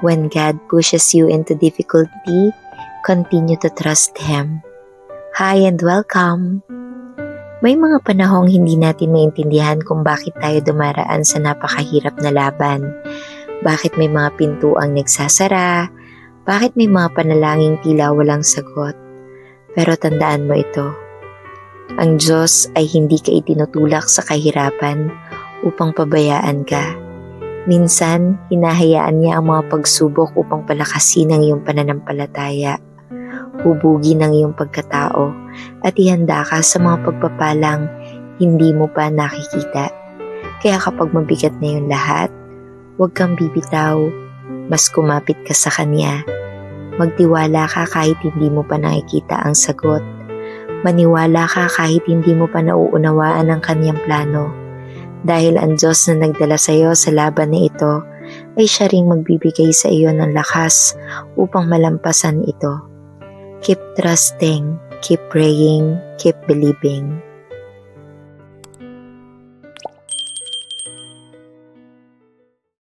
When God pushes you into difficulty, continue to trust Him. Hi and welcome! May mga panahong hindi natin maintindihan kung bakit tayo dumaraan sa napakahirap na laban. Bakit may mga pintuang nagsasara, bakit may mga panalangin tila walang sagot. Pero tandaan mo ito, ang Diyos ay hindi ka itinutulak sa kahirapan upang pabayaan ka. Minsan, hinahayaan niya ang mga pagsubok upang palakasin ang iyong pananampalataya, hubugin ang iyong pagkatao, at ihanda ka sa mga pagpapalang hindi mo pa nakikita. Kaya kapag mabigat na yung lahat, huwag kang bibitaw, mas kumapit ka sa Kanya. Magtiwala ka kahit hindi mo pa nakikita ang sagot. Maniwala ka kahit hindi mo pa nauunawaan ang Kanyang plano. Dahil ang Diyos na nagdala sa iyo sa laban na ito, ay Siya ring magbibigay sa iyo ng lakas upang malampasan ito. Keep trusting, keep praying, keep believing.